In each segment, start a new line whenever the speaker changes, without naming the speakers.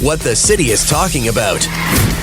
What the city is talking about.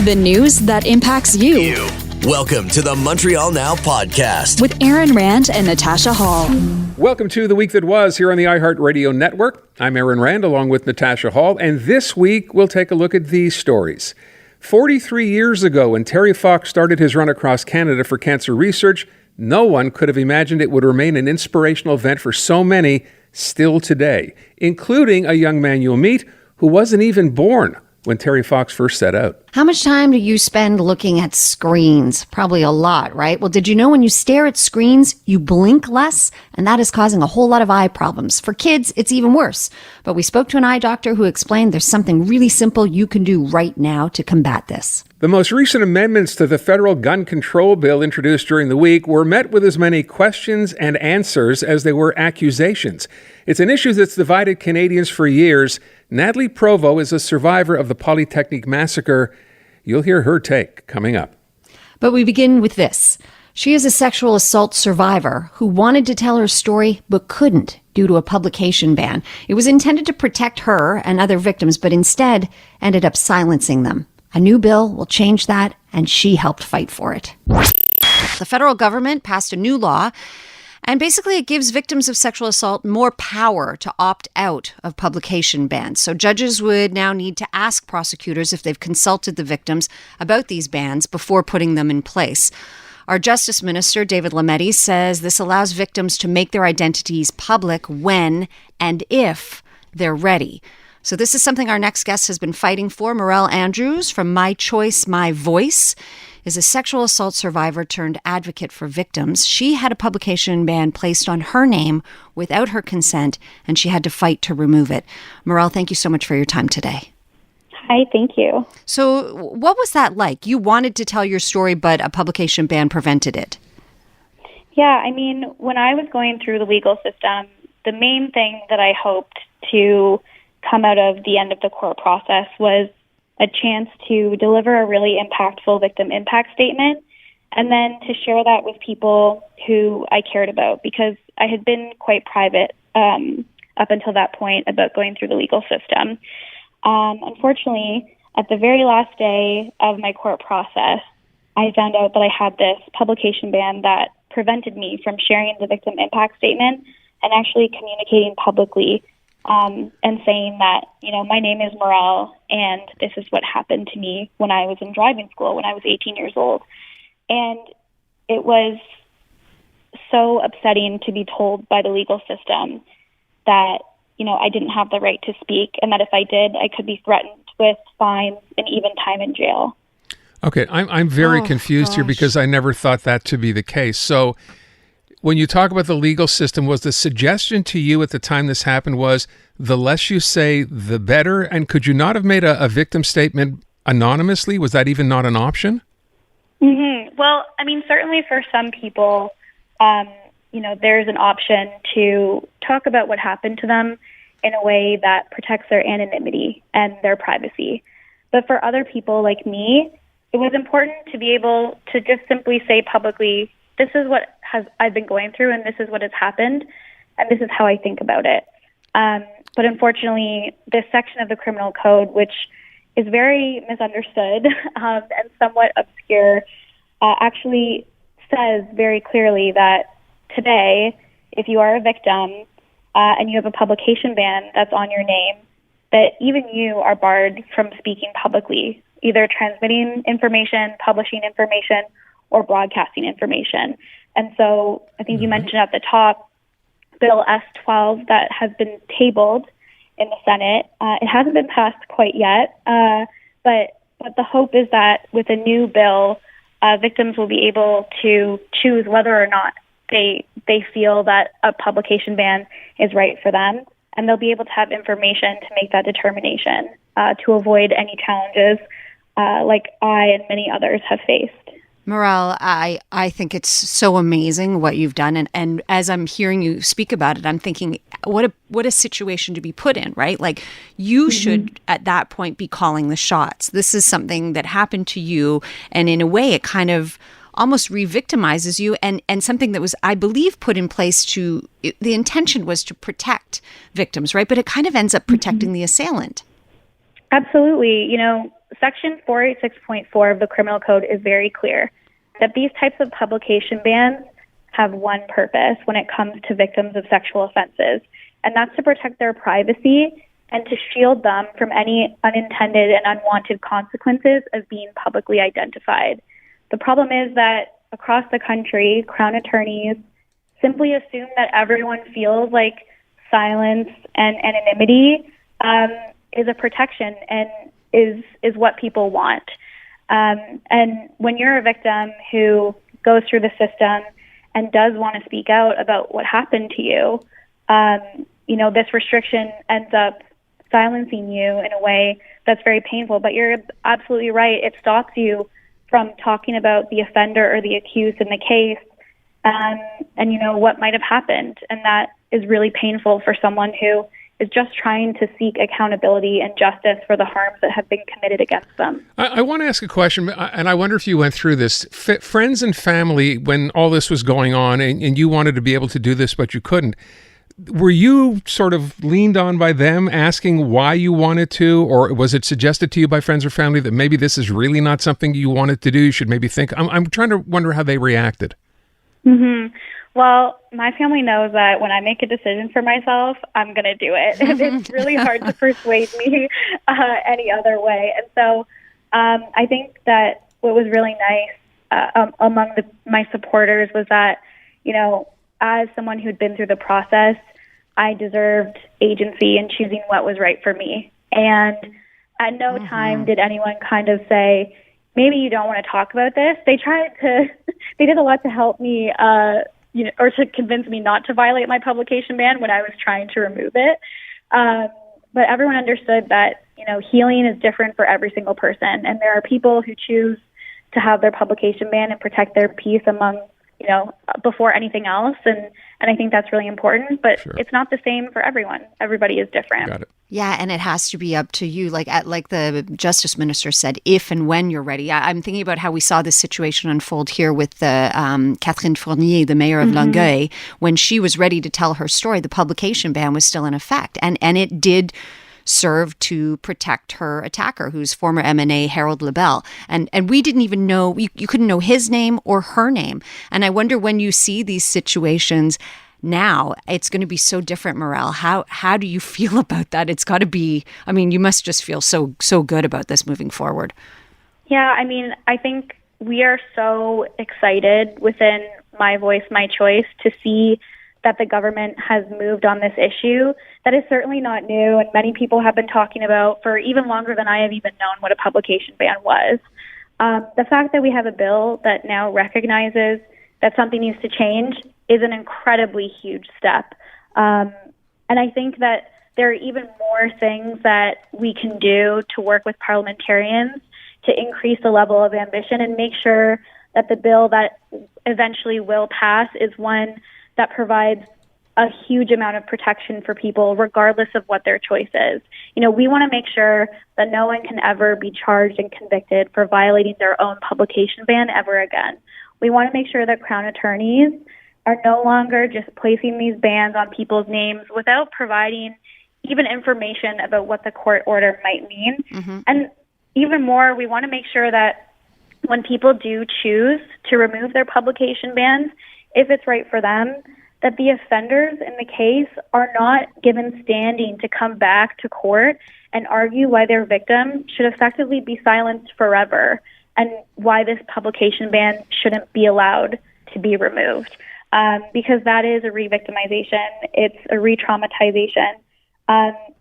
The news that impacts you.
Welcome to the Montreal Now podcast.
With Aaron Rand and Natasha Hall.
Welcome to The Week That Was here on the iHeartRadio Network. I'm Aaron Rand along with Natasha Hall, and this week we'll take a look at these stories. 43 years ago, when Terry Fox started his run across Canada for cancer research, no one could have imagined it would remain an inspirational event for so many still today, including a young man you'll meet who wasn't even born when Terry Fox first set out.
How much time do you spend looking at screens? Probably a lot, right? Well, did you know when you stare at screens, you blink less? And that is causing a whole lot of eye problems. For kids, it's even worse. But we spoke to an eye doctor who explained there's something really simple you can do right now to combat this.
The most recent amendments to the federal gun control bill introduced during the week were met with as many questions and answers as they were accusations. It's an issue that's divided Canadians for years. NATHALIE Provost is a survivor of the Polytechnique massacre. You'll hear her take coming up.
But we begin with this. She is a sexual assault survivor who wanted to tell her story but couldn't due to a publication ban. It was intended to protect her and other victims, but instead ended up silencing them. A new bill will change that, and she helped fight for it. The federal government passed a new law, and basically it gives victims of sexual assault more power to opt out of publication bans. So judges would now need to ask prosecutors if they've consulted the victims about these bans before putting them in place. Our Justice Minister, David Lametti, says this allows victims to make their identities public when and if they're ready. So this is something our next guest has been fighting for. MORELL Andrews from My Choice, My Voice is a sexual assault survivor turned advocate for victims. She had a publication ban placed on her name without her consent, and she had to fight to remove it. MORELL, thank you so much for your time today.
Hi, thank you.
So what was that like? You wanted to tell your story, but a publication ban prevented it.
Yeah, I mean, when I was going through the legal system, the main thing that I hoped to come out of the end of the court process was a chance to deliver a really impactful victim impact statement and then to share that with people who I cared about, because I had been quite private up until that point about going through the legal system. Unfortunately, at the very last day of my court process, I found out that I had this publication ban that prevented me from sharing the victim impact statement and actually communicating publicly and saying that, you know, my name is MORELL and this is what happened to me when I was in driving school when I was 18 years old. And it was so upsetting to be told by the legal system that, you know, I didn't have the right to speak and that if I did, I could be threatened with fines and even time in jail.
Okay, I'm very confused here because I never thought that to be the case. So when you talk about the legal system, was the suggestion to you at the time this happened was the less you say, the better? And could you not have made a victim statement anonymously? Was that even not an option?
Mm-hmm. Well, I mean, certainly for some people, you know, there's an option to talk about what happened to them in a way that protects their anonymity and their privacy. But for other people like me, it was important to be able to just simply say publicly, this is what I've been going through and this is what has happened and this is how I think about it. But unfortunately, this section of the criminal code, which is very misunderstood and somewhat obscure, actually says very clearly that today, if you are a victim and you have a publication ban that's on your name, that even you are barred from speaking publicly, either transmitting information, publishing information, or broadcasting information. And so I think you mentioned at the top, Bill S-12 that has been tabled in the Senate. It hasn't been passed quite yet, but the hope is that with a new bill, victims will be able to choose whether or not they feel that a publication ban is right for them, and they'll be able to have information to make that determination to avoid any challenges like I and many others have faced.
MORELL, I think it's so amazing what you've done. And as I'm hearing you speak about it, I'm thinking, what a situation to be put in, right? Like you should at that point be calling the shots. This is something that happened to you. And in a way, it kind of almost re-victimizes you and something that was, I believe, put in place the intention was to protect victims, right? But it kind of ends up protecting the assailant.
Absolutely. Section 486.4 of the Criminal Code is very clear that these types of publication bans have one purpose when it comes to victims of sexual offenses, and that's to protect their privacy and to shield them from any unintended and unwanted consequences of being publicly identified. The problem is that across the country, Crown attorneys simply assume that everyone feels like silence and anonymity is a protection and is what people want. And when you're a victim who goes through the system and does want to speak out about what happened to you, this restriction ends up silencing you in a way that's very painful. But you're absolutely right. It stops you from talking about the offender or the accused in the case and what might have happened. And that is really painful for someone who is just trying to seek accountability and justice for the harms that have been committed against them.
I want to ask a question, and I wonder if you went through this. Friends and family, when all this was going on and you wanted to be able to do this, but you couldn't, were you sort of leaned on by them asking why you wanted to, or was it suggested to you by friends or family that maybe this is really not something you wanted to do? You should maybe think. I'm trying to wonder how they reacted.
Mm-hmm. Well, my family knows that when I make a decision for myself, I'm going to do it. It's really hard to persuade me any other way. And so I think that what was really nice among my supporters was that, as someone who'd been through the process, I deserved agency in choosing what was right for me. And at no time did anyone kind of say, maybe you don't want to talk about this. They did a lot to help me, or to convince me not to violate my publication ban when I was trying to remove it. But everyone understood that, healing is different for every single person. And there are people who choose to have their publication ban and protect their peace among, before anything else. And I think that's really important, but
Sure.
It's not the same for everyone. Everybody is different.
Got it.
Yeah, and it has to be up to you. Like the Justice Minister said, if and when you're ready. I'm thinking about how we saw this situation unfold here with the Catherine Fournier, the mayor of Longueuil. When she was ready to tell her story, the publication ban was still in effect. And it did serve to protect her attacker, who's former MNA Harold Lebel. And we didn't even know, you couldn't know his name or her name. And I wonder when you see these situations now, it's going to be so different, Morel. How do you feel about that? It's got to be, you must just feel so good about this moving forward.
Yeah, I think we are so excited within My Voice, My Choice to see that the government has moved on this issue. That is certainly not new, and many people have been talking about for even longer than I have even known what a publication ban was. The fact that we have a bill that now recognizes that something needs to change is an incredibly huge step. And I think that there are even more things that we can do to work with parliamentarians to increase the level of ambition and make sure that the bill that eventually will pass is one that provides a huge amount of protection for people regardless of what their choice is. We want to make sure that no one can ever be charged and convicted for violating their own publication ban ever again. We want to make sure that Crown attorneys are no longer just placing these bans on people's names without providing even information about what the court order might mean. Mm-hmm. And even more, we want to make sure that when people do choose to remove their publication bans, if it's right for them, that the offenders in the case are not given standing to come back to court and argue why their victim should effectively be silenced forever and why this publication ban shouldn't be allowed to be removed. Because that is a re-victimization, it's a re-traumatization,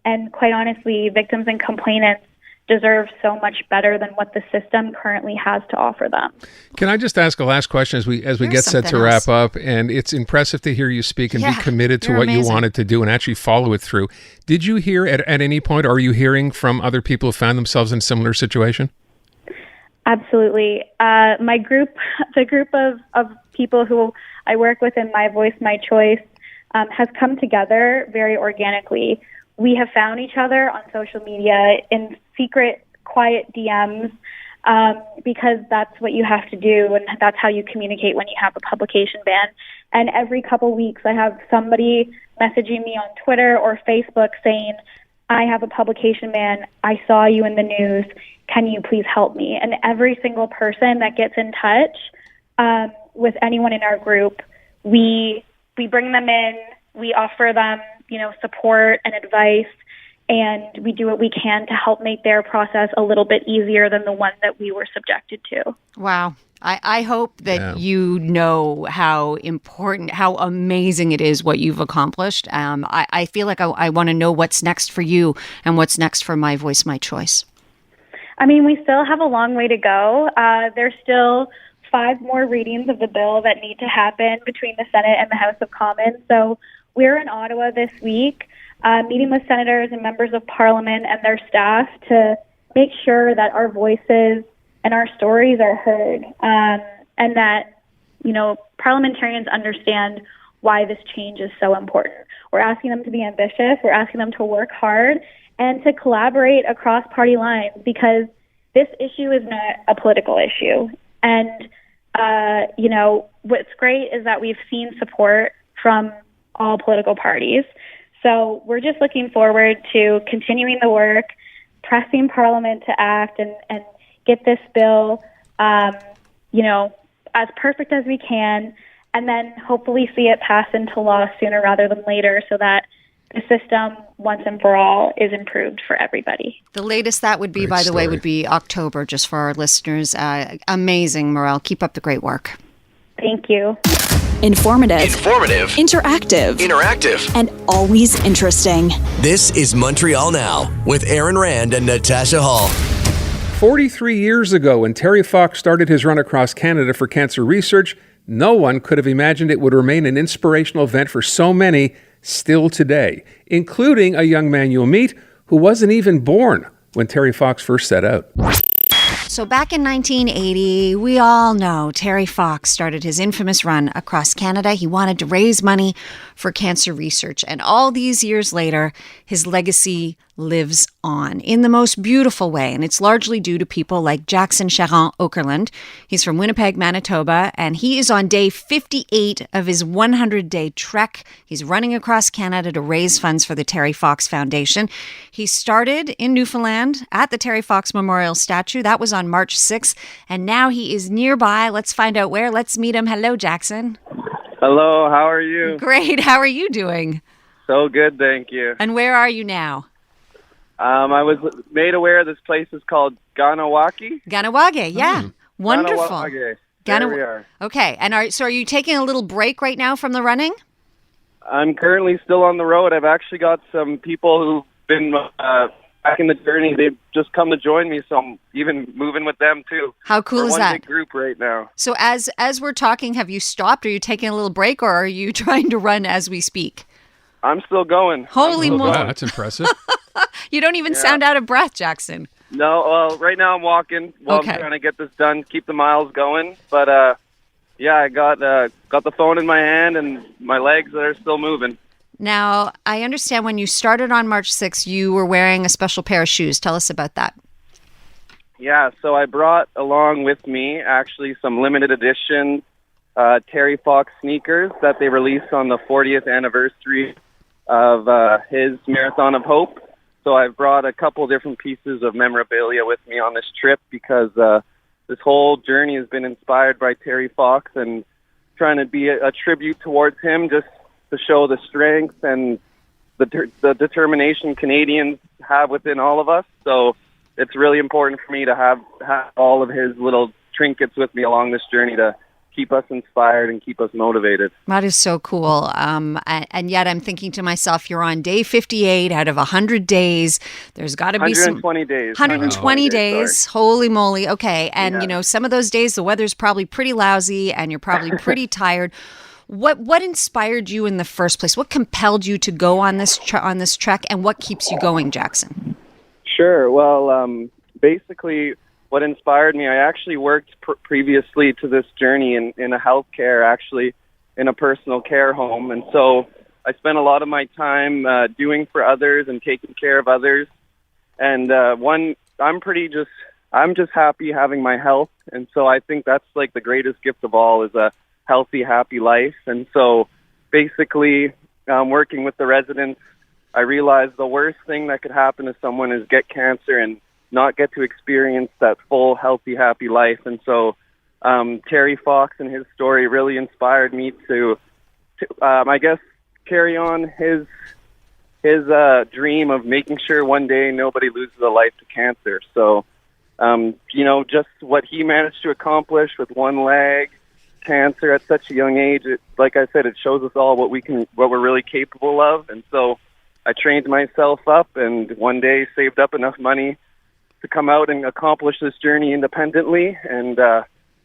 and quite honestly, victims and complainants deserve so much better than what the system currently has to offer them.
Can I just ask a last question as we get set to wrap up? And it's impressive to hear you speak and be committed to what you wanted to do and actually follow it through. Did you hear at any point, are you hearing from other people who found themselves in a similar situation?
Absolutely. My group, the group of people who I work with in My Voice, My Choice, has come together very organically. We have found each other on social media in secret, quiet DMs because that's what you have to do, and that's how you communicate when you have a publication ban. And every couple weeks, I have somebody messaging me on Twitter or Facebook saying, I have a publication ban. I saw you in the news. Can you please help me? And every single person that gets in touch with anyone in our group, we bring them in, we offer them, support and advice, and we do what we can to help make their process a little bit easier than the one that we were subjected to.
Wow. I hope that you know how important, how amazing it is what you've accomplished. I feel like I want to know what's next for you and what's next for My Voice, My Choice.
I mean, we still have a long way to go. There's still 5 more readings of the bill that need to happen between the Senate and the House of Commons. So we're in Ottawa this week, meeting with senators and members of Parliament and their staff to make sure that our voices and our stories are heard, and that, parliamentarians understand why this change is so important. We're asking them to be ambitious. We're asking them to work hard and to collaborate across party lines, because this issue is not a political issue. And, what's great is that we've seen support from all political parties. So we're just looking forward to continuing the work, pressing Parliament to act and get this bill, as perfect as we can, and then hopefully see it pass into law sooner rather than later, so that the system, once and for all, is improved for everybody.
The latest that would be, by the way, would be October, just for our listeners. Amazing, Morel. Keep up the great work.
Thank you.
Informative.
Interactive. And always interesting.
This is Montreal Now with Aaron Rand and Natasha Hall.
43 years ago, when Terry Fox started his run across Canada for cancer research, no one could have imagined it would remain an inspirational event for so many still today, including a young man you'll meet who wasn't even born when Terry Fox first set out.
So back in 1980, we all know Terry Fox started his infamous run across Canada. He wanted to raise money for cancer research. And all these years later, his legacy lives on in the most beautiful way. And it's largely due to people like Jackson CHARRON-OKERLUND. He's from Winnipeg, Manitoba, and he is on day 58 of his 100-day trek. He's running across Canada to raise funds for the Terry Fox Foundation. He started in Newfoundland at the Terry Fox Memorial Statue. That was on March 6th. And now he is nearby. Let's find out where. Let's meet him. Hello, Jackson.
Hello, how are you?
Great. How are you doing?
So good, thank you.
And where are you now?
I was made aware this place is called Ganawagi.
Ganawagi, yeah. Wonderful.
Ganawagi. There we are.
Okay. And are you taking a little break right now from the running?
I'm currently still on the road. I've actually got some people who've been back in the journey. They've just come to join me, so I'm even moving with them too.
How cool is that?
We're one big group right now.
So as we're talking, have you stopped? Are you taking a little break, or are you trying to run as we speak?
I'm still going.
Holy moly.
Wow, that's impressive.
You don't even sound out of breath, Jackson.
No, well, right now I'm walking while I'm trying to get this done, keep the miles going. But, I got the phone in my hand and my legs are still moving.
Now, I understand when you started on March 6th, you were wearing a special pair of shoes. Tell us about that.
Yeah, so I brought along with me actually some limited edition Terry Fox sneakers that they released on the 40th anniversary of his Marathon of Hope. So I've brought a couple different pieces of memorabilia with me on this trip because this whole journey has been inspired by Terry Fox and trying to be a tribute towards him, just to show the strength and the determination Canadians have within all of us. So it's really important for me to have all of his little trinkets with me along this journey to keep us inspired and keep us motivated.
That is so cool. And yet I'm thinking to myself, you're on day 58 out of 100 days. There's got to be
120 days.
120 days. Holy moly. Okay. And, some of those days, the weather's probably pretty lousy and you're probably pretty tired. What inspired you in the first place? What compelled you to go on this trek, and what keeps you going, Jackson?
Sure. Well, basically, what inspired me, I actually worked previously to this journey in a healthcare, actually in a personal care home. And so I spent a lot of my time doing for others and taking care of others. And I'm just happy having my health. And so I think that's like the greatest gift of all, is a healthy, happy life. And so basically working with the residents I realized the worst thing that could happen to someone is get cancer and not get to experience that full, healthy, happy life. And so Terry Fox and his story really inspired me to I guess, carry on his dream of making sure one day nobody loses a life to cancer. So, just what he managed to accomplish with one leg, cancer at such a young age, like I said, it shows us all what we're really capable of. And so I trained myself up and one day saved up enough money to come out and accomplish this journey independently. And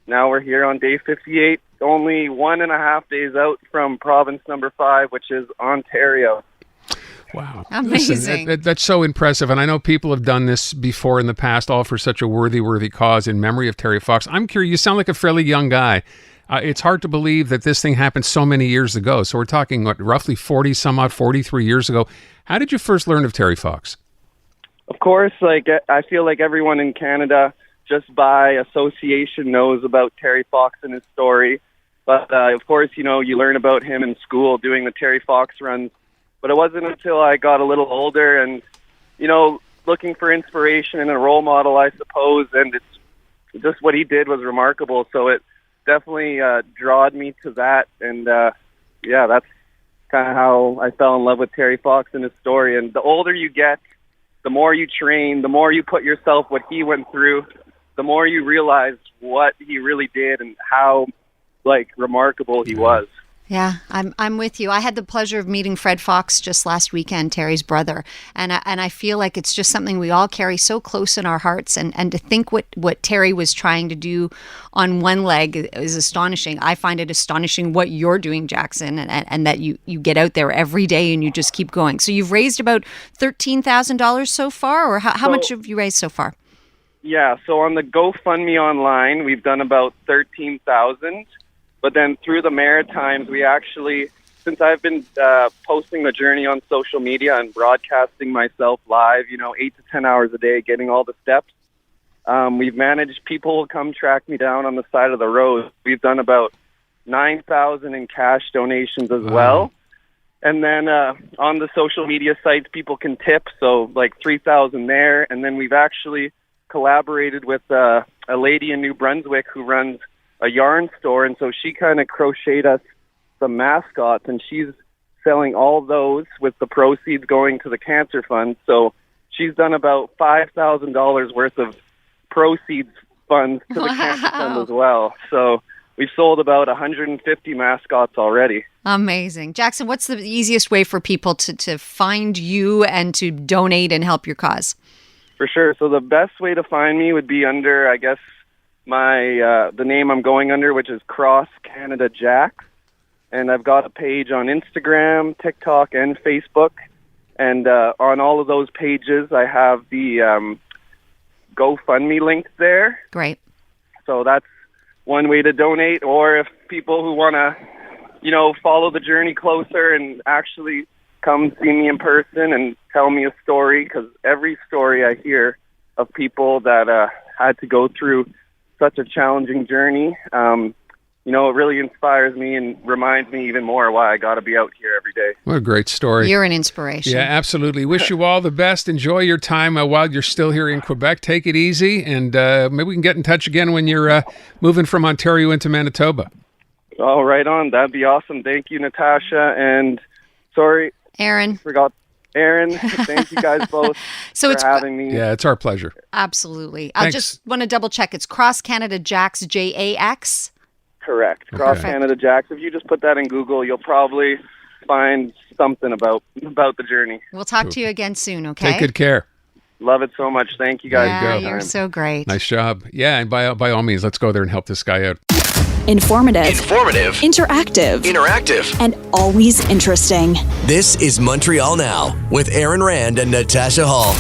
now we're here on day 58, only 1.5 days out from province number 5, which is Ontario.
Wow.
Amazing.
Listen, that's so impressive. And I know people have done this before in the past, all for such a worthy cause in memory of Terry Fox. I'm curious, you sound like a fairly young guy. It's hard to believe that this thing happened so many years ago. So we're talking, roughly 43 years ago. How did you first learn of Terry Fox?
Of course, I feel like everyone in Canada, just by association, knows about Terry Fox and his story. But, of course, you learn about him in school doing the Terry Fox runs. But it wasn't until I got a little older and, looking for inspiration in a role model, I suppose, and it's just what he did was remarkable. So it definitely drawed me to that. And, that's kind of how I fell in love with Terry Fox and his story. And the older you get, the more you train, the more you put yourself what he went through, the more you realize what he really did and how, remarkable he was.
Yeah, I'm with you. I had the pleasure of meeting Fred Fox just last weekend, Terry's brother, and I feel like it's just something we all carry so close in our hearts. And to think what Terry was trying to do on one leg is astonishing. I find it astonishing what you're doing, Jackson, and that you get out there every day and you just keep going. So you've raised about $13,000 so far, or how much have you raised so far?
Yeah, so on the GoFundMe online, we've done about $13,000. But then through the Maritimes, we actually, since I've been posting the journey on social media and broadcasting myself live, 8 to 10 hours a day, getting all the steps, we've managed people to come track me down on the side of the road. We've done about 9,000 in cash donations as well. And then on the social media sites, people can tip, so 3,000 there. And then we've actually collaborated with a lady in New Brunswick who runs a yarn store, and so she kind of crocheted us some mascots, and she's selling all those with the proceeds going to the cancer fund. So she's done about $5,000 worth of proceeds funds to the cancer fund as well. So we've sold about 150 mascots already.
Amazing. Jackson, what's the easiest way for people to find you and to donate and help your cause?
For sure. So the best way to find me would be under, I guess, my the name I'm going under, which is Cross Canada Jack, and I've got a page on Instagram, TikTok, and Facebook, and on all of those pages I have the GoFundMe link there.
Great.
So that's one way to donate, or if people who want to, follow the journey closer and actually come see me in person and tell me a story, because every story I hear of people that had to go through such a challenging journey, it really inspires me and reminds me even more why I got to be out here every day.
What a great story.
You're an inspiration.
Yeah, absolutely. Wish you all the best. Enjoy your time while you're still here in Quebec. Take it easy, and maybe we can get in touch again when you're moving from Ontario into Manitoba.
Oh, right on. That'd be awesome. Thank you, Natasha. And sorry,
Aaron.
Forgot Aaron. Thank you guys both for having me.
Yeah, it's our pleasure.
Absolutely.
Thanks.
I just want to double check. It's Cross Canada Jacks, JAX.
Correct. Cross Canada Jacks. If you just put that in Google, you'll probably find something about the journey.
We'll talk to you again soon, okay?
Take good care.
Love it so much. Thank you guys.
Yeah, you're so great.
Nice job. Yeah, and by all means, let's go there and help this guy out.
Informative,
interactive,
and always interesting.
This is Montreal Now with Aaron Rand and Natasha Hall.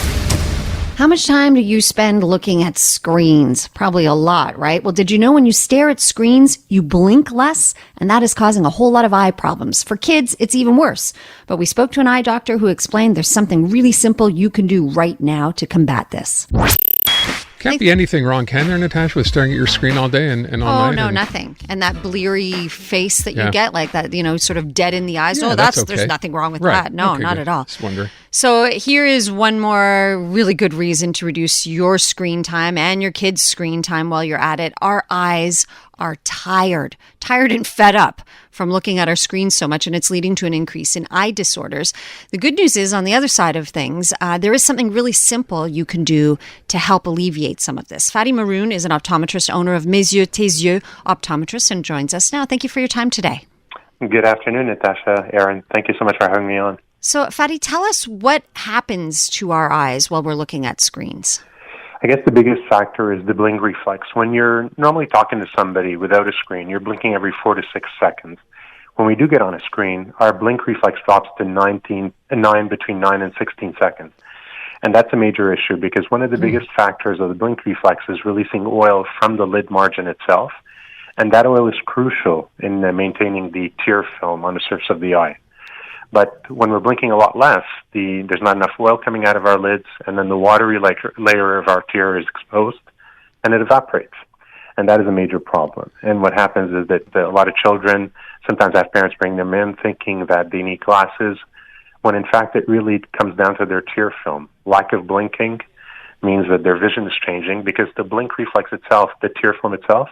How much time do you spend looking at screens? Probably a lot, right? Well, did you know when you stare at screens, you blink less? And that is causing a whole lot of eye problems. For kids, it's even worse. But we spoke to an eye doctor who explained there's something really simple you can do right now to combat this.
Can't be anything wrong, can there, Natasha, with staring at your screen all day and all night?
Oh, no, nothing. And that bleary face that you get, like that, sort of dead in the eyes.
Yeah,
there's nothing wrong with that. No,
Okay,
not
good.
at all.
Just wondering.
So here is one more really good reason to reduce your screen time and your kids' screen time while you're at it. Our eyes are tired and fed up from looking at our screens so much, and it's leading to an increase in eye disorders. The good news is, on the other side of things, there is something really simple you can do to help alleviate some of this. FADI MAROUN is an optometrist, owner of Mes Yeux, Tes Yeux Optometrist, and joins us now. Thank you for your time today.
Good afternoon, Natasha, Aaron. Thank you so much for having me on.
So, FADI, tell us what happens to our eyes while we're looking at screens.
I guess the biggest factor is the blink reflex. When you're normally talking to somebody without a screen, you're blinking every 4 to 6 seconds. When we do get on a screen, our blink reflex drops to between 9 and 16 seconds. And that's a major issue because one of the biggest factors of the blink reflex is releasing oil from the lid margin itself. And that oil is crucial in maintaining the tear film on the surface of the eye. But when we're blinking a lot less, there's not enough oil coming out of our lids, and then the watery layer of our tear is exposed, and it evaporates. And that is a major problem. And what happens is that a lot of children sometimes have parents bring them in thinking that they need glasses, when in fact it really comes down to their tear film. Lack of blinking means that their vision is changing because the blink reflex itself, the tear film itself,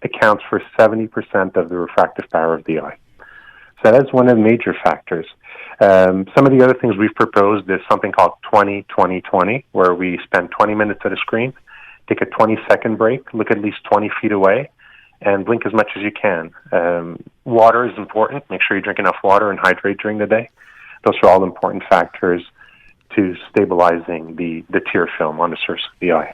accounts for 70% of the refractive power of the eye. So that's one of the major factors. Some of the other things we've proposed is something called 20-20-20, where we spend 20 minutes at a screen, take a 20-second break, look at least 20 feet away, and blink as much as you can. Water is important. Make sure you drink enough water and hydrate during the day. Those are all important factors to stabilizing the tear film on the surface of the eye.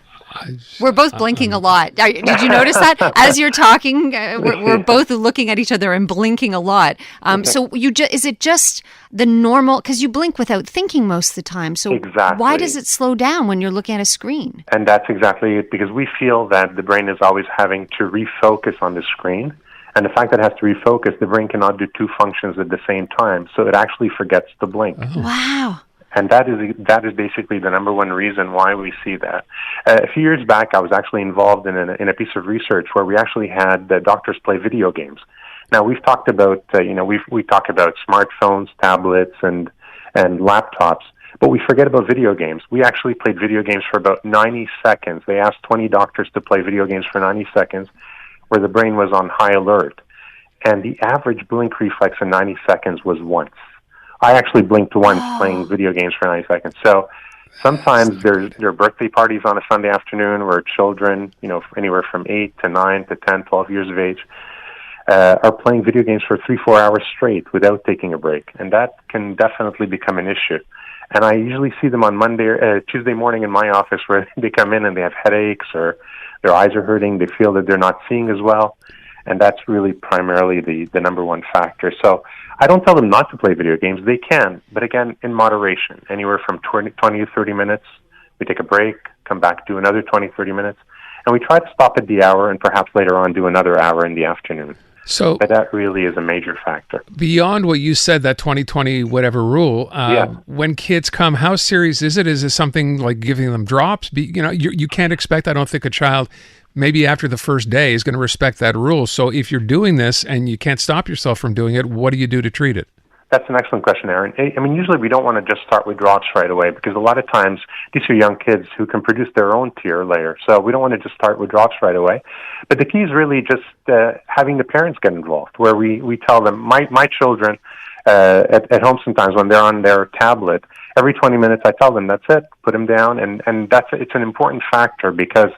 We're both blinking a lot. Did you notice that? As you're talking, we're both looking at each other and blinking a lot. So is it just the normal, because you blink without thinking most of the time. So
exactly.
Why does it slow down when you're looking at a screen?
And that's exactly it, because we feel that the brain is always having to refocus on the screen. And the fact that it has to refocus, the brain cannot do two functions at the same time. So it actually forgets to blink.
Oh. Wow.
And that is basically the number one reason why we see that. A few years back, I was actually involved in a piece of research where we actually had doctors play video games. Now, we've talked about, we talk about smartphones, tablets, and laptops, but we forget about video games. We actually played video games for about 90 seconds. They asked 20 doctors to play video games for 90 seconds where the brain was on high alert. And the average blink reflex in 90 seconds was once. I actually blinked once playing video games for 90 seconds. So sometimes there are birthday parties on a Sunday afternoon where children, anywhere from 8 to 9 to 10, 12 years of age, are playing video games for 3-4 hours straight without taking a break. And that can definitely become an issue. And I usually see them on Tuesday morning in my office where they come in and they have headaches or their eyes are hurting. They feel that they're not seeing as well. And that's really primarily the number one factor. So I don't tell them not to play video games. They can, but again, in moderation. Anywhere from 20 to 30 minutes, we take a break, come back, do another 20, 30 minutes, and we try to stop at the hour and perhaps later on do another hour in the afternoon. But that really is a major factor.
Beyond what you said, that 20-20 whatever rule, when kids come, how serious is it? Is it something like giving them drops? You can't expect, I don't think, a child maybe after the first day is going to respect that rule. So if you're doing this and you can't stop yourself from doing it, what do you do to treat it?
That's an excellent question, Aaron. I mean, usually we don't want to just start with drops right away because a lot of times these are young kids who can produce their own tear layer. So we don't want to just start with drops right away. But the key is really just having the parents get involved, where we tell them, my children at home sometimes when they're on their tablet, every 20 minutes I tell them, that's it, put them down. And it's an important factor because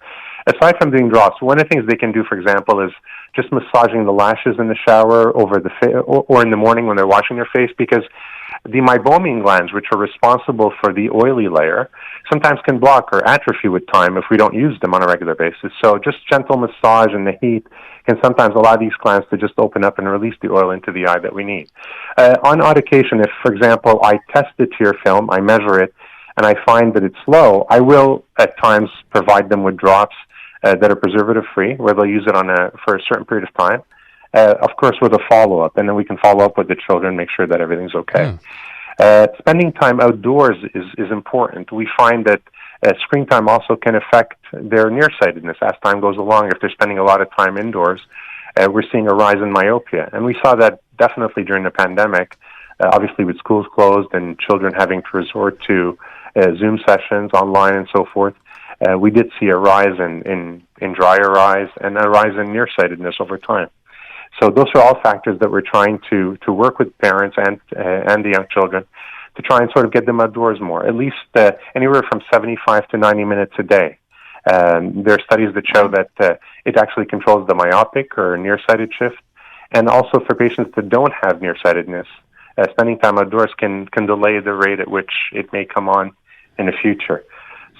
aside from doing drops, one of the things they can do, for example, is just massaging the lashes in the shower over the or in the morning when they're washing their face, because the meibomian glands, which are responsible for the oily layer, sometimes can block or atrophy with time if we don't use them on a regular basis. So just gentle massage and the heat can sometimes allow these glands to just open up and release the oil into the eye that we need. On odd occasion, if, for example, I test the tear film, I measure it, and I find that it's low, I will at times provide them with drops that are preservative-free, where they'll use it for a certain period of time, of course with a follow-up, and then we can follow up with the children, make sure that everything's okay. Spending time outdoors is important. We find that screen time also can affect their nearsightedness as time goes along. If they're spending a lot of time indoors, we're seeing a rise in myopia. And we saw that definitely during the pandemic. obviously with schools closed and children having to resort to Zoom sessions online and so forth, we did see a rise in drier eyes and a rise in nearsightedness over time. So those are all factors that we're trying to work with parents and the young children to try and sort of get them outdoors more, at least anywhere from 75 to 90 minutes a day. There are studies that show that it actually controls the myopic or nearsighted shift. And also for patients that don't have nearsightedness, spending time outdoors can delay the rate at which it may come on in the future.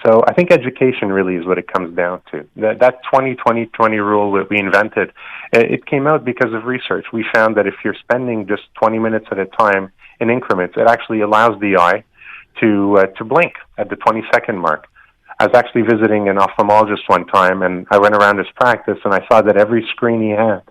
So I think education really is what it comes down to. That 20-20-20 rule that we invented, it came out because of research. We found that if you're spending just 20 minutes at a time in increments, it actually allows the eye to blink at the 20-second mark. I was actually visiting an ophthalmologist one time, and I went around his practice, and I saw that every screen he had,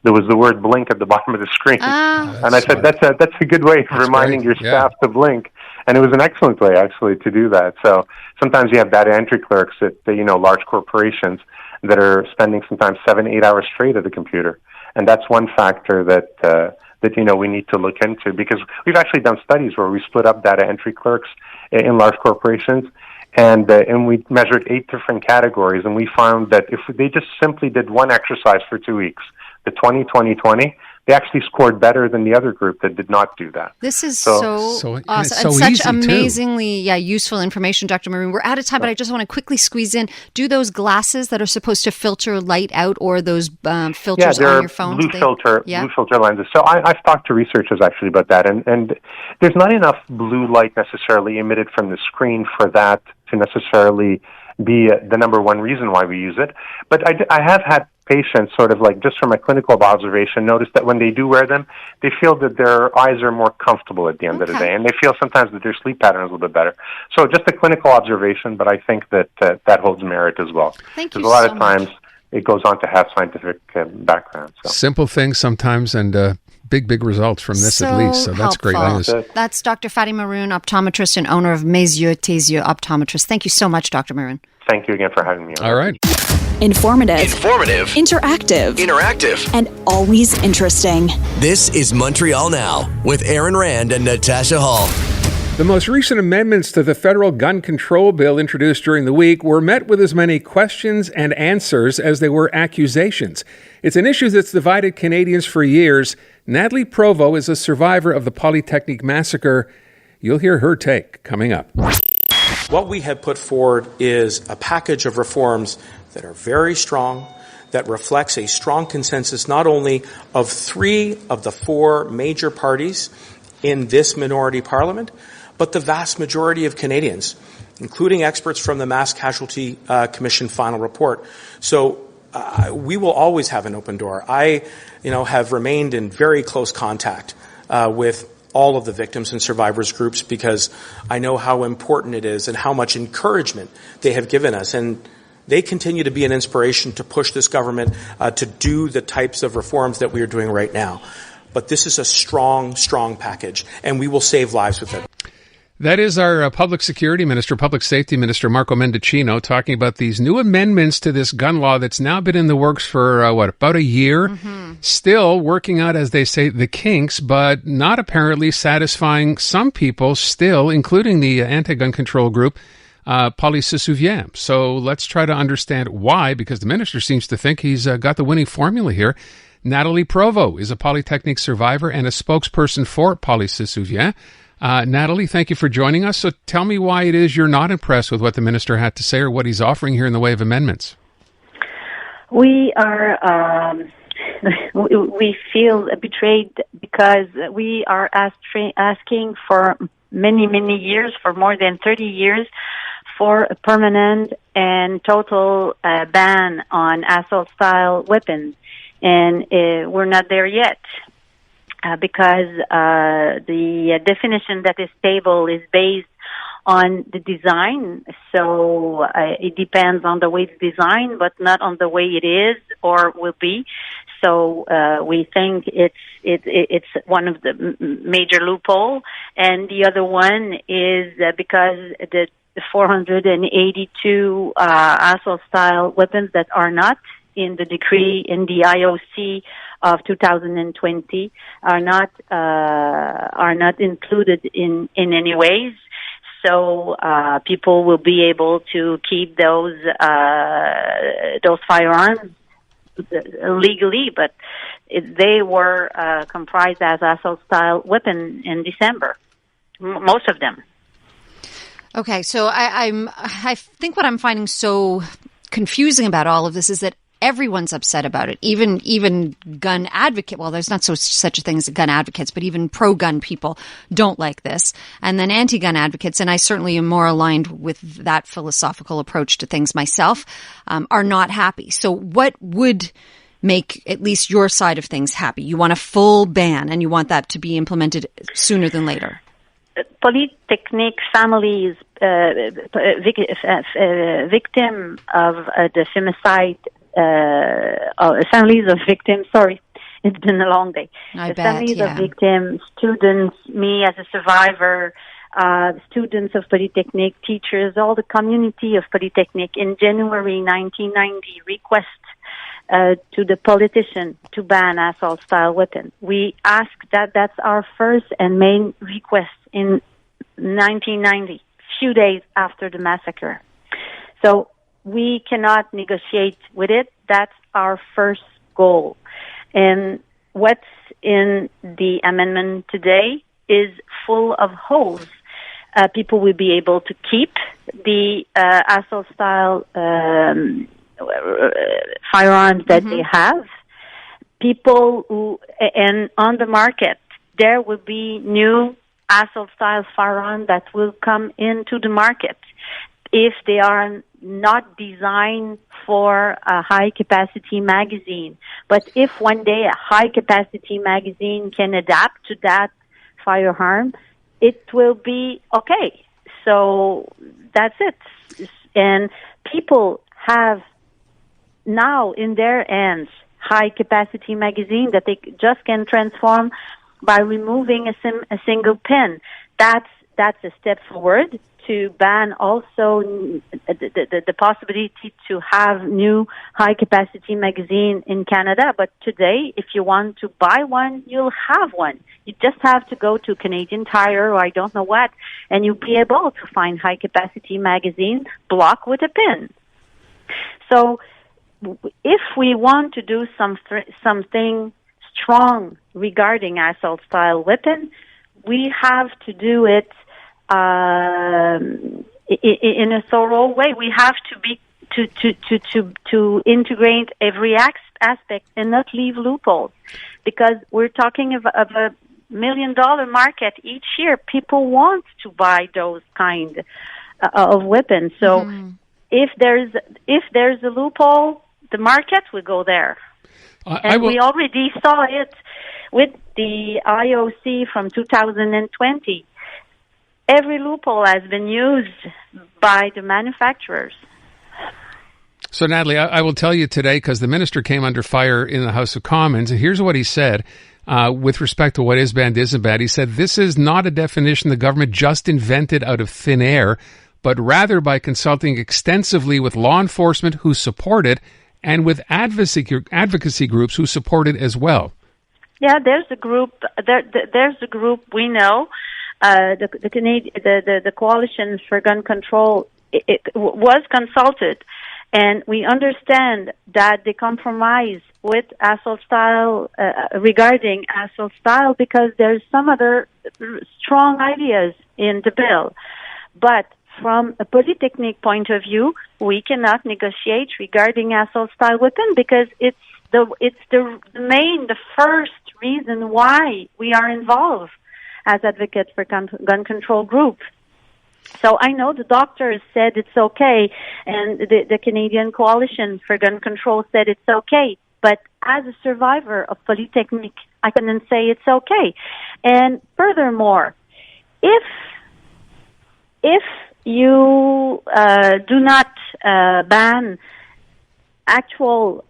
there was the word blink at the bottom of the screen. And I said, that's a good way of reminding your staff to blink. And it was an excellent way, actually, to do that. So sometimes you have data entry clerks at, large corporations that are spending sometimes 7-8 hours straight at the computer. And that's one factor that we need to look into, because we've actually done studies where we split up data entry clerks in large corporations, and we measured 8 different categories, and we found that if they just simply did one exercise for 2 weeks, the 20-20-20, they actually scored better than the other group that did not do that.
This is so awesome and such amazingly useful information, Dr. Maroun. We're out of time, but I just want to quickly squeeze in. Do those glasses that are supposed to filter light out, or those filters on your phone?
Blue filter lenses. So I've talked to researchers actually about that, and there's not enough blue light necessarily emitted from the screen for that to necessarily be the number one reason why we use it. But I have had patients, sort of like just from a clinical observation, notice that when they do wear them, they feel that their eyes are more comfortable at the end of the day, and they feel sometimes that their sleep pattern is a little bit better. So just a clinical observation, but I think that that holds merit as well.
Thank you
so much. Because a lot of times it goes on to have scientific background. So.
Simple things sometimes, and big results from this at least. So that's great news.
That's Dr. FADI Maroun, optometrist and owner of Mes Yeux, Tes Yeux Optometrist. Thank you so much, Dr. Maroun.
Thank you again for having me on.
All right.
Informative.
Interactive.
And always interesting.
This is Montreal Now with Aaron Rand and Natasha Hall.
The most recent amendments to the federal gun control bill introduced during the week were met with as many questions and answers as they were accusations. It's an issue that's divided Canadians for years. NATHALIE Provost is a survivor of the Polytechnique massacre. You'll hear her take coming up.
What we have put forward is a package of reforms that are very strong, that reflects a strong consensus not only of 3 of the 4 major parties in this minority parliament, but the vast majority of Canadians, including experts from the Mass Casualty Commission final report. So we will always have an open door. I, have remained in very close contact with all of the victims and survivors groups, because I know how important it is and how much encouragement they have given us. And they continue to be an inspiration to push this government to do the types of reforms that we are doing right now. But this is a strong package, and we will save lives with it.
That is our Public Security Minister, Public Safety Minister, Marco Mendicino, talking about these new amendments to this gun law that's now been in the works for, about a year? Mm-hmm. Still working out, as they say, the kinks, but not apparently satisfying some people still, including the anti-gun control group, Poly Se Souvient. So let's try to understand why, because the minister seems to think he's got the winning formula here. NATHALIE Provost is a Polytechnique survivor and a spokesperson for Poly Se Souvient. NATHALIE, thank you for joining us. So tell me why it is you're not impressed with what the minister had to say or what he's offering here in the way of amendments.
We are, we feel betrayed because we are asking for many years, for more than 30 years, for a permanent and total ban on assault-style weapons. And we're not there yet. Because the definition that is stable is based on the design, so it depends on the way it's designed, but not on the way it is or will be. So we think it's one of the major loophole, and the other one is because the 482 assault-style weapons that are not in the decree in the IOC of 2020 are not included in any ways. So people will be able to keep those firearms legally, but they were comprised as assault-style weapon in December. Most of them.
Okay, so I think what I'm finding so confusing about all of this is that everyone's upset about it. Even gun advocate. Well, there's not such a thing as gun advocates, but even pro-gun people don't like this. And then anti-gun advocates, and I certainly am more aligned with that philosophical approach to things myself, are not happy. So what would make at least your side of things happy? You want a full ban, and you want that to be implemented sooner than later.
Polytechnique families, victim of the femicide, families of victims, sorry, it's been a long day. Families of victims, students, me as a survivor, students of Polytechnique, teachers, all the community of Polytechnique in January 1990 request to the politician to ban assault-style weapon. We ask that's our first and main request in 1990, few days after the massacre. So we cannot negotiate with it. That's our first goal. And what's in the amendment today is full of holes. People will be able to keep the assault-style firearms that they have. People who, and on the market, there will be new assault-style firearms that will come into the market if they are not designed for a high-capacity magazine. But if one day a high-capacity magazine can adapt to that firearm, it will be okay. So that's it. And people have now in their hands high-capacity magazine that they just can transform by removing a single pin. That's a step forward to ban also the possibility to have new high-capacity magazine in Canada. But today, if you want to buy one, you'll have one. You just have to go to Canadian Tire or I don't know what, and you'll be able to find high-capacity magazine block with a pin. So if we want to do something strong regarding assault-style weapon, we have to do it in a thorough way. We have to be to integrate every aspect and not leave loopholes, because we're talking of a $1 million market each year. People want to buy those kind of weapons. So if there's a loophole, the market will go there. We already saw it with the IOC from 2020. Every loophole has been used by the manufacturers.
So, Nathalie, I will tell you today, because the minister came under fire in the House of Commons, and here's what he said with respect to what is banned, isn't banned. He said, "This is not a definition the government just invented out of thin air, but rather by consulting extensively with law enforcement who support it and with advocacy groups who support it as well."
Yeah, there's a group. There's a group we know. The Coalition for Gun Control it was consulted, and we understand that they compromise with assault style regarding assault style because there's some other strong ideas in the bill, but from a Polytechnique point of view, we cannot negotiate regarding assault-style weapon because it's the first reason why we are involved as advocates for gun control group. So I know the doctors said it's okay, and the Canadian Coalition for Gun Control said it's okay. But as a survivor of Polytechnique, I couldn't say it's okay. And furthermore, if you do not ban actual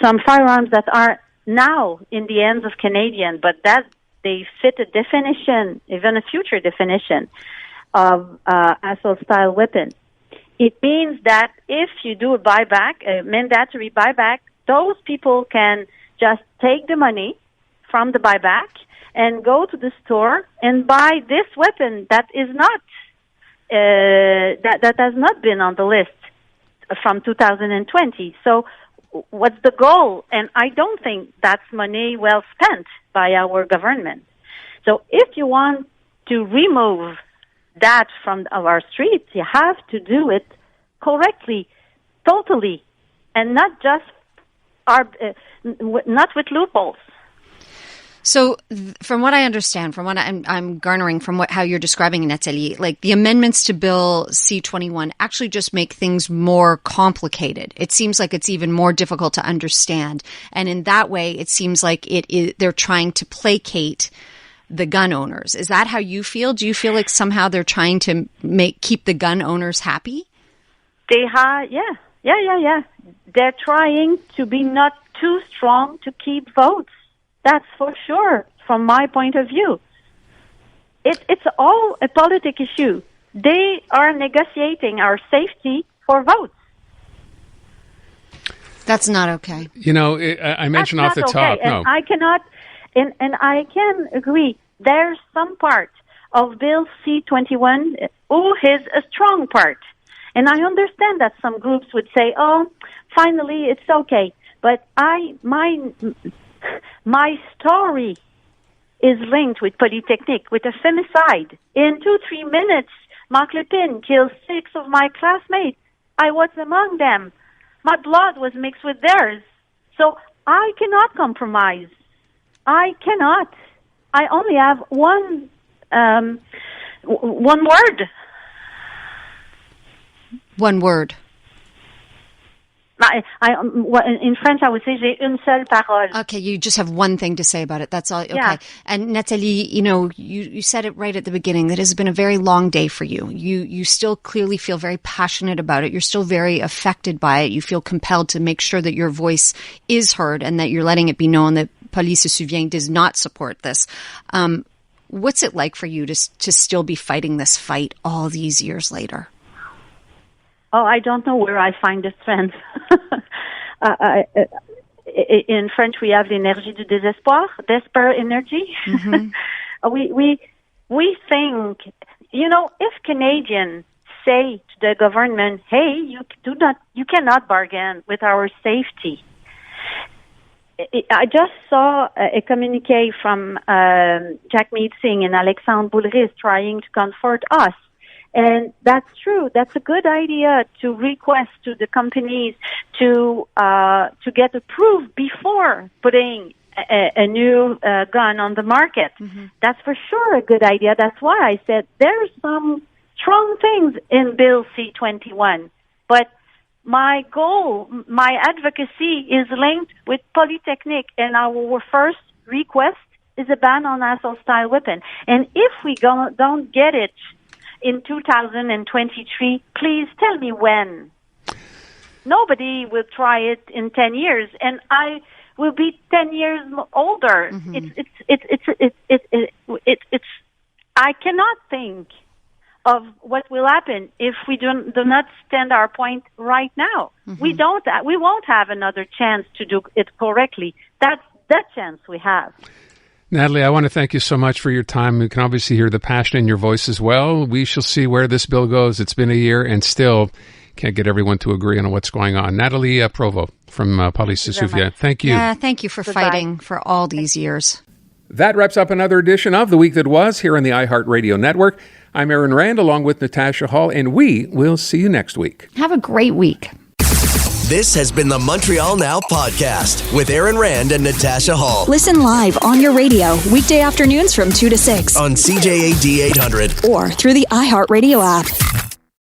some firearms that are now in the hands of Canadians, but that they fit a definition, even a future definition of assault-style weapon. It means that if you do a buyback, a mandatory buyback, those people can just take the money from the buyback and go to the store and buy this weapon that is not that has not been on the list from 2020. So what's the goal? And I don't think that's money well spent by our government. So if you want to remove that from our streets, you have to do it correctly, totally, and not just not with loopholes.
So from what I understand, from what I'm garnering from how you're describing, Nathalie, like the amendments to Bill C-21 actually just make things more complicated. It seems like it's even more difficult to understand. And in that way, it seems like they're trying to placate the gun owners. Is that how you feel? Do you feel like somehow they're trying to keep the gun owners happy? Yeah. They're trying to be not too strong to keep votes. That's for sure, from my point of view. It's all a political issue. They are negotiating our safety for votes.
That's not okay. You know, I mentioned off the top.
And
no,
I cannot, and I can agree. There's some part of Bill C-21 who is a strong part, and I understand that some groups would say, "Oh, finally, it's okay." But my story is linked with Polytechnique, with a femicide. In 2-3 minutes, Marc Lepine killed 6 of my classmates. I was among them. My blood was mixed with theirs. So I cannot compromise. I cannot. I only have one word.
One word.
In French, I would say j'ai une seule parole.
Okay, you just have one thing to say about it. That's all. Okay. Yeah. And Nathalie, you said it right at the beginning that it has been a very long day for you. You still clearly feel very passionate about it. You're still very affected by it. You feel compelled to make sure that your voice is heard and that you're letting it be known that Poly Se Souvient does not support this. What's it like for you to still be fighting this fight all these years later?
Oh, I don't know where I find the strength. In French, we have l'énergie du désespoir, despair energy. Mm-hmm. we think, if Canadians say to the government, "Hey, you cannot bargain with our safety." I just saw a communique from Jagmeet Singh and Alexandre Boulris trying to comfort us. And that's true. That's a good idea to request to the companies to get approved before putting a new gun on the market. Mm-hmm. That's for sure a good idea. That's why I said there's some strong things in Bill C-21. But my goal, my advocacy is linked with Polytechnique, and our first request is a ban on assault-style weapon. And if we don't get it in 2023, please tell me when. Nobody will try it in 10 years, and I will be 10 years older. Mm-hmm. It's. I cannot think of what will happen if we do not stand our point right now. Mm-hmm. We won't have another chance to do it correctly. That's that chance we have.
Nathalie, I want to thank you so much for your time. We can obviously hear the passion in your voice as well. We shall see where this bill goes. It's been a year and still can't get everyone to agree on what's going on. Nathalie Provost from Poly Se Souvient. Thank you.
Yeah, thank you for fighting for all these years.
That wraps up another edition of The Week That Was here on the iHeartRadio Network. I'm Aaron Rand along with Natasha Hall, and we will see you next week.
Have a great week.
This has been the Montreal Now podcast with Aaron Rand and Natasha Hall.
Listen live on your radio weekday afternoons from 2 to 6
on CJAD 800
or through the iHeartRadio app.